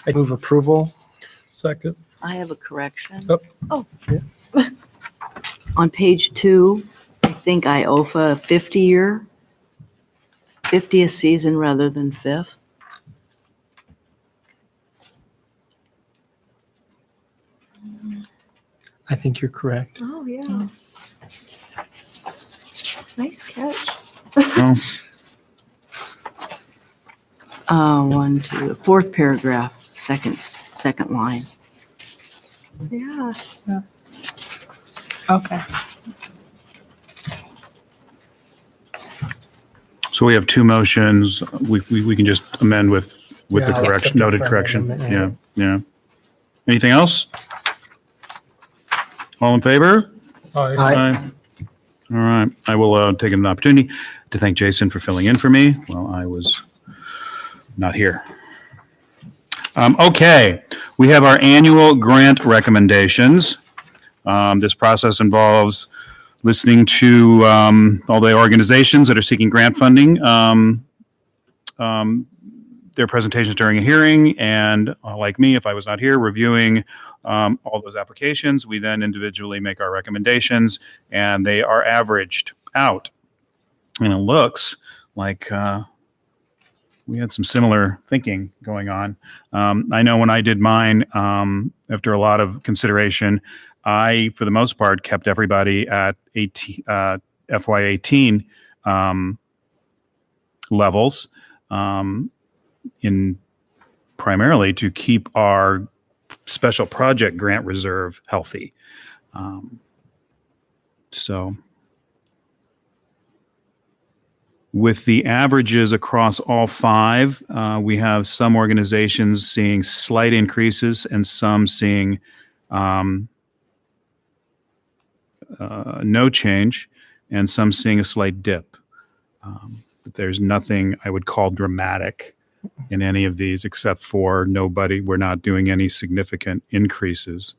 I move approval. Second. I have a correction. Yep. Oh. Yeah. On page 2, I think IOFA 50-year, 50th season rather than 5th. I think you're correct. Oh, yeah. Nice catch. One, two, fourth paragraph, second line. Yeah. Yes. Okay. So we have two motions. We can just amend with the Yeah, I'll accept correction, the noted friendly correction. amendment, Yeah. Anything else? All in favor? Aye. Aye. All right. I will take an opportunity to thank Jason for filling in for me while I was not here. Okay. We have our annual grant recommendations. This process involves listening to all the organizations that are seeking grant funding, their presentations during a hearing, and like me, if I was not here, reviewing all those applications. We then individually make our recommendations, and they are averaged out. And it looks like we had some similar thinking going on. I know when I did mine, after a lot of consideration, I, for the most part, kept everybody at FY18 levels, in primarily to keep our special project grant reserve healthy. So with the averages across all five, we have some organizations seeing slight increases and some seeing no change, and some seeing a slight dip. But there's nothing I would call dramatic in any of these, except for we're not doing any significant increases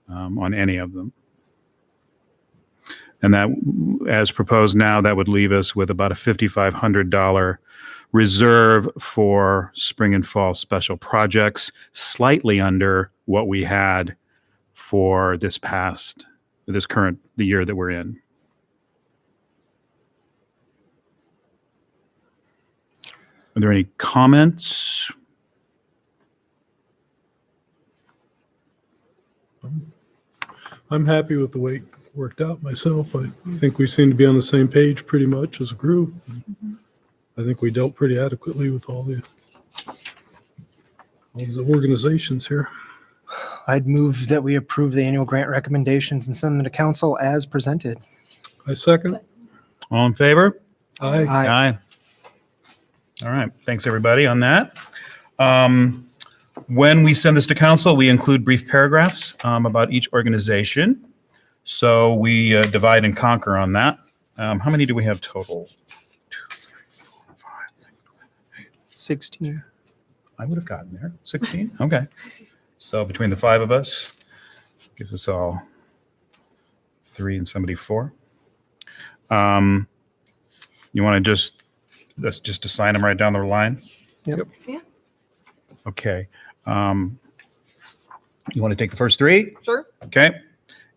on any of them. And that, as proposed now, that would leave us with about a $5,500 reserve for spring and fall special projects, slightly under what we had for the year that we're in. Are there any comments? I'm happy with the way it worked out myself. I think we seem to be on the same page pretty much as a group. I think we dealt pretty adequately with all the organizations here. I'd move that we approve the annual grant recommendations and send them to council as presented. I second. All in favor? Aye. Aye. All right. Thanks, everybody, on that. When we send this to council, we include brief paragraphs about each organization. So we divide and conquer on that. How many do we have total? 2, 3, 4, 5, 6, 7, 8. 16. I would have gotten there. 16? Okay. So between the five of us, gives us all 3 and somebody 4. You want to let's just assign them right down the line? Yep. Yeah. Okay. You want to take the first 3? Sure. Okay.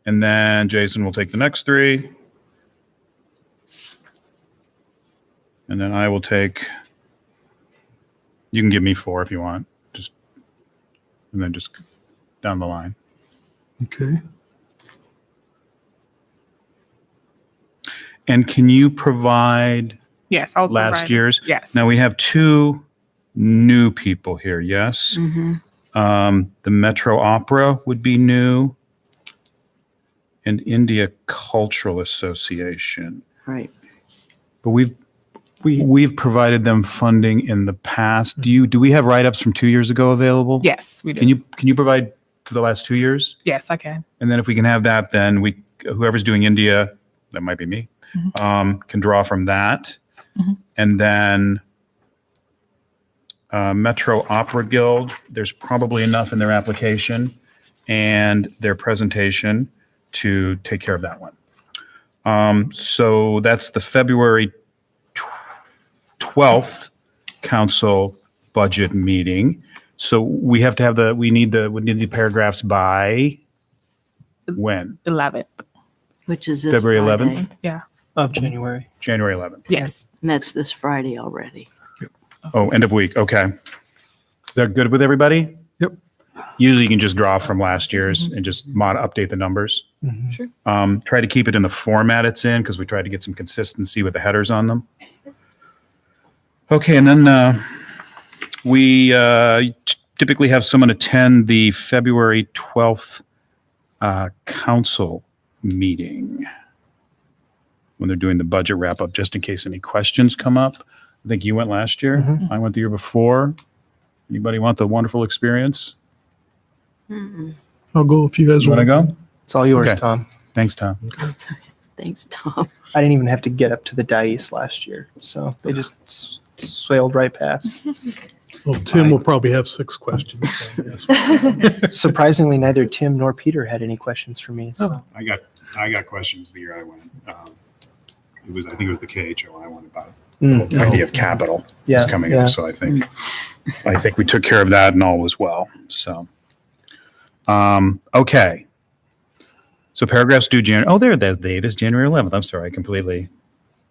And then Jason will take the next 3. And then I will take, you can give me 4 if you want, and then just down the line. Okay. And can you provide Yes, I'll last provide- year's? Yes. Now we have 2 new people here, yes? The Metro Opera would be new, and India Cultural Association. Right. But we've provided them funding in the past. Do we have write-ups from 2 years ago available? Yes, we do. Can you provide for the last 2 years? Yes, I can. And then if we can have that, then whoever's doing India, that might be me, can draw from that. And then Metro Opera Guild, there's probably enough in their application and their presentation to take care of that one. So that's the February 12th council budget meeting. So we have to have we need the paragraphs by when? 11th. Which is this February Friday. 11th? Yeah. Of January. January 11th. Yes. And that's this Friday already. Oh, end of week. Okay. Is that good with everybody? Yep. Usually you can just draw from last year's and just update the numbers. Sure. Try to keep it in the format it's in because we tried to get some consistency with the headers on them. Okay, and then we typically have someone attend the February 12th council meeting when they're doing the budget wrap up, just in case any questions come up. I think you went last year. I went the year before. Anybody want the wonderful experience? I'll go if you guys You want to go? It's all yours, Okay. Tom. Thanks, Tom. Thanks, Tom. I didn't even have to get up to the dais last year, so they just sailed right past. Well, Tim will probably have 6 questions. so yes. Surprisingly, neither Tim nor Peter had any questions for me. So. I got questions the year I went. I think it was the KHO I went about. The idea of capital Yeah, is coming yeah. up, so I think we took care of that and all was well. So, okay. So paragraphs due January. Oh, there, the date is January 11th. I'm sorry, I completely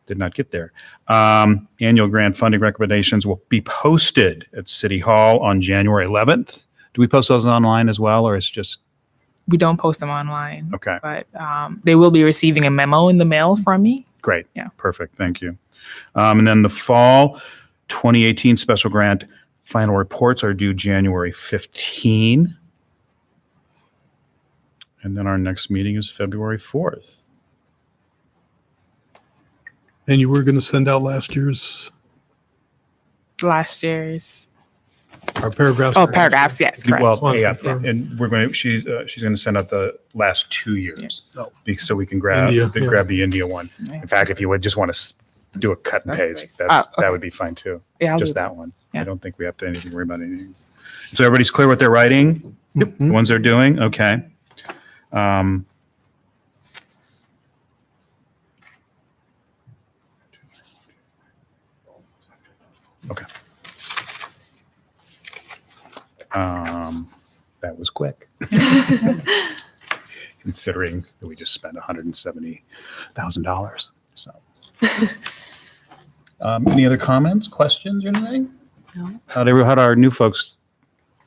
did not get there. Annual grant funding recommendations will be posted at City Hall on January 11th. Do we post those online as well, or it's just We don't post them online, okay? but they will be receiving a memo in the mail from me. Great. Yeah. Perfect. Thank you. And then the fall 2018 special grant final reports are due January 15. And then our next meeting is February 4th. And you were going to send out last year's Last year's. our paragraphs. Oh, paragraphs. Yes, correct. Well, yeah, Confirm. and we're going to, she's going to send out the last 2 years. Oh. So we can grab, India, yeah. grab the India one. Yeah. In fact, if you would just want to do a cut and paste, Oh, that okay. would be fine too. Yeah, I'll Just do that one. I Yeah. don't think we have to worry about anything. So everybody's clear what they're writing? Mhm. The ones they're doing? Okay. Um, okay. That was quick. Considering that we just spent $170,000. So, any other comments, questions, or anything? No. How'd our new folks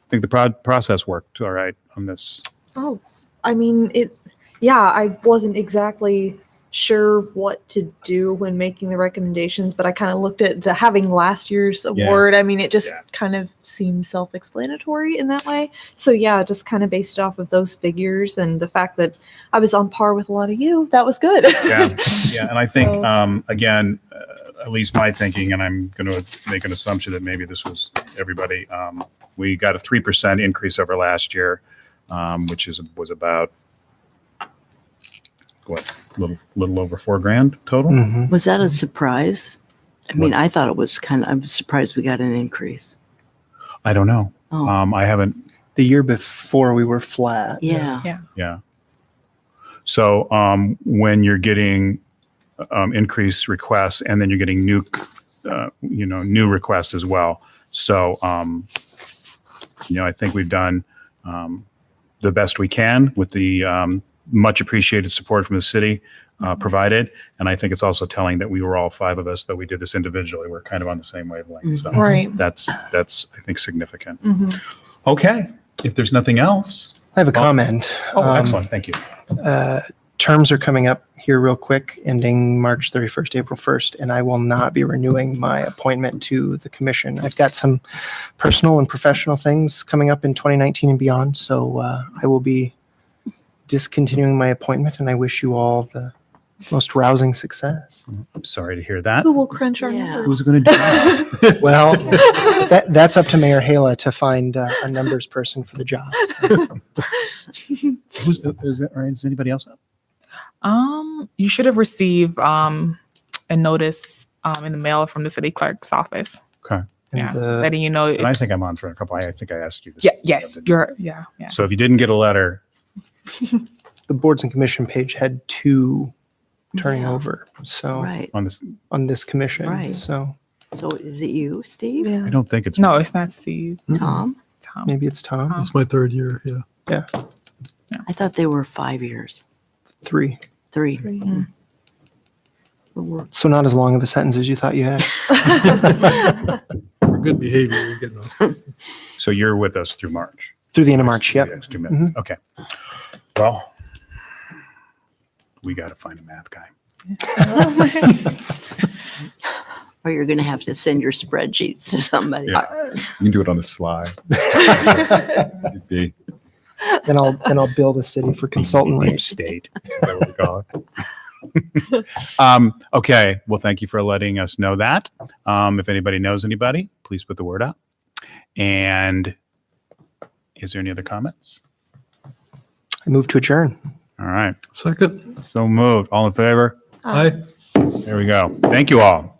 think the process worked all right on this? Oh, I mean, I wasn't exactly sure what to do when making the recommendations, but I kind of looked at having last year's award. I mean, it just Yeah. kind of seems self-explanatory in that way. So yeah, just kind of based off of those figures and the fact that I was on par with a lot of you, that was good. Yeah, yeah, and I think So- again, at least my thinking, and I'm going to make an assumption that maybe this was everybody. We got a 3% increase over last year, which was about what, little over $4,000 total. Mhm. Was that a surprise? I mean, I thought it was I was surprised we got an increase. I don't know. Oh, I haven't. The year before we were flat. yeah. Yeah. So when you're getting increased requests, and then you're getting new requests as well. So I think we've done the best we can with the much appreciated support from the city provided, and I think it's also telling that we were all 5 of us, though we did this individually. We're kind of on the same wavelength. So Right. that's I think significant. Mhm. Okay, if there's nothing else. I have a comment. Oh, excellent. Thank you. Terms are coming up here real quick, ending March 31st, April 1st, and I will not be renewing my appointment to the commission. I've got some personal and professional things coming up in 2019 and beyond, so I will be discontinuing my appointment, and I wish you all the most rousing success. I'm sorry to hear that. Who will crunch our Yeah. numbers? Who's going to do that? Well, that's up to Mayor Hala to find a numbers person for the job. So. Is anybody else up? You should have received a notice in the mail from the city clerk's office. Okay. And Yeah, the- letting you know. And I think I'm on for a couple. I think I asked you this. Yeah. Yes. Yeah. So if you didn't get a letter, the boards and commission page had 2 turning Yeah. over. So Right. on this, on this commission. Right. So So is it you, Steve? I Yeah. don't think it's. No, it's not Steve. Tom? Tom. Maybe it's Tom. Tom. It's my third year, yeah. Yeah, I thought they were 5 years, 3. 3. Three. So not as long of a sentence as you thought you had. For good behavior, you're getting off. So you're with us through March. Through the end of March, yep. Next 2 minutes. Okay. Well, we got to find a math guy. Or you're going to have to send your spreadsheets to somebody. Yeah. You can do it on the slide. It'd be- Then I'll bill the city for consultant Deep rates. state. is that what we call it? Okay. Well, thank you for letting us know that. If anybody knows anybody, please put the word out. And is there any other comments? I move to adjourn. All right. Second, So moved. All in favor? aye. There we go. Thank you all.